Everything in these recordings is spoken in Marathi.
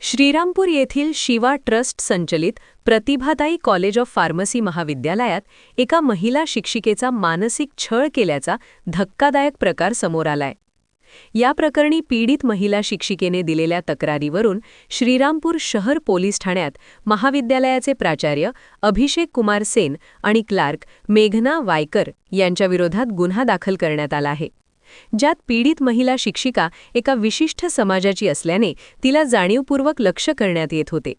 श्रीरामपूर येथील शिवा ट्रस्ट संचलित प्रतिभाताई कॉलेज ऑफ फार्मसी महाविद्यालयात एका महिला शिक्षिकेचा मानसिक छळ केल्याचा धक्कादायक प्रकार समोर आलाय। या प्रकरणी पीडित महिला शिक्षिकेने दिलेल्या तक्रारीवरून श्रीरामपूर शहर पोलीस ठाण्यात महाविद्यालयाचे प्राचार्य अभिषेक कुमार सेन आणि क्लार्क मेघना वायकर यांच्या विरोधात गुन्हा दाखल करण्यात आला आहे, ज्यात पीडित महिला शिक्षिका एका विशिष्ट समाजाची असल्याने तिला जाणीवपूर्वक लक्ष्य करण्यात येत होते।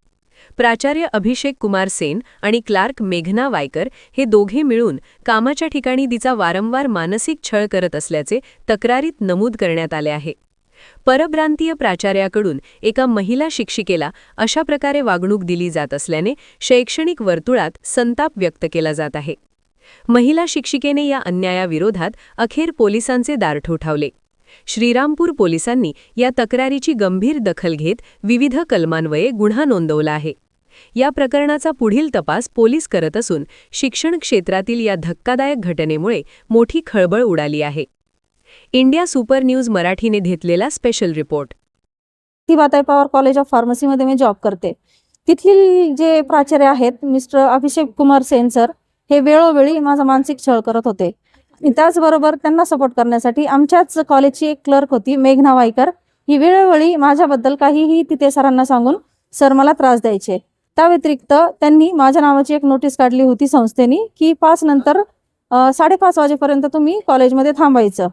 प्राचार्य अभिषेक कुमार सेन आणि क्लार्क मेघना वायकर हे दोघे मिळून कामाच्या ठिकाणी तिचा वारंवार मानसिक छळ करत असल्याचे तक्रारीत नमूद करण्यात आले आहे। परप्रांतीय प्राचार्याकडून एका महिला शिक्षिकेला अशा प्रकारे वागणूक दिली जात असल्याने शैक्षणिक वर्तुळात संताप व्यक्त केला जात आहे। महिला शिक्षिकेने या अन्यायाविरोधात अखेर पोलिसांचे दार ठोठावले। श्रीरामपूर पोलिसांनी या तक्रारीची गंभीर दखल घेत विविध कलमान्वये गुन्हा नोंदवला आहे। या प्रकरणाचा पुढील तपास पोलीस करत असून शिक्षण क्षेत्रातील या धक्कादायक घटनेमुळे मोठी खळबळ उडाली आहे। इंडिया सुपर न्यूज मराठीने घेतलेला special report. Pratibhatai Pawar college of फार्मसीमध्ये मी जॉब करते। तिथले जे प्राचार्य आहेत मिस्टर अभिषेक कुमार सेन सर हे वेळोवेळी माझा मानसिक छळ करत होते आणि त्याचबरोबर त्यांना सपोर्ट करण्यासाठी आमच्याच कॉलेजची एक क्लर्क होती मेघना वायकर, ही वेळोवेळी माझ्याबद्दल काहीही तिथे सरांना सांगून सर मला त्रास द्यायचे। त्या व्यतिरिक्त त्यांनी माझ्या नावाची एक नोटीस काढली होती संस्थेने की 5 नंतर 5:30 वाजेपर्यंत तुम्ही कॉलेजमध्ये थांबायचं,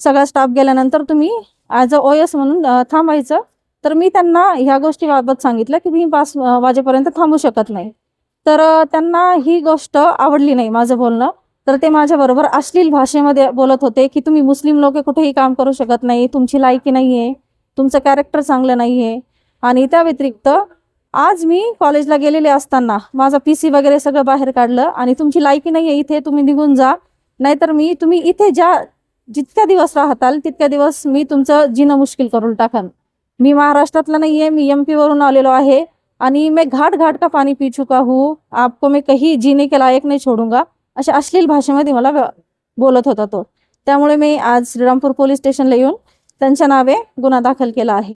सगळा स्टाफ गेल्यानंतर तुम्ही ॲज अ ओएस म्हणून थांबायचं। तर मी त्यांना ह्या गोष्टीबाबत सांगितलं की मी 5 वाजेपर्यंत थांबू शकत नाही। तर त्यांना ही गोष्ट आवडली नाही माझं बोलणं, तर ते माझ्याबरोबर अश्लील भाषेमध्ये बोलत होते की तुम्ही मुस्लिम लोक कुठेही काम करू शकत नाही, तुमची लायकी नाही आहे, तुमचं कॅरेक्टर चांगलं नाही आहे। आणि त्या व्यतिरिक्त आज मी कॉलेजला गेलेले असताना माझा PC वगैरे सगळं बाहेर काढलं आणि तुमची लायकी नाही आहे इथे, तुम्ही निघून जा, नाहीतर तुम्ही इथे जितक्या दिवस राहताल तितक्या दिवस मी तुमचं जीणं मुश्किल करून टाकन। मी महाराष्ट्रातला नाही आहे, मी MP वरून आलेलो आहे आणि मैं घाट घाट का पानी पी चुका हूँ, आपको मैं कहीं जीने के लायक नहीं छोडूंगा, अशा अश्लील भाषेमध्ये मला बोलत होता तो। त्यामुळे मी आज श्रीरामपूर पोलीस स्टेशनला येऊन त्यांच्या नावे गुन्हा दाखल केला आहे।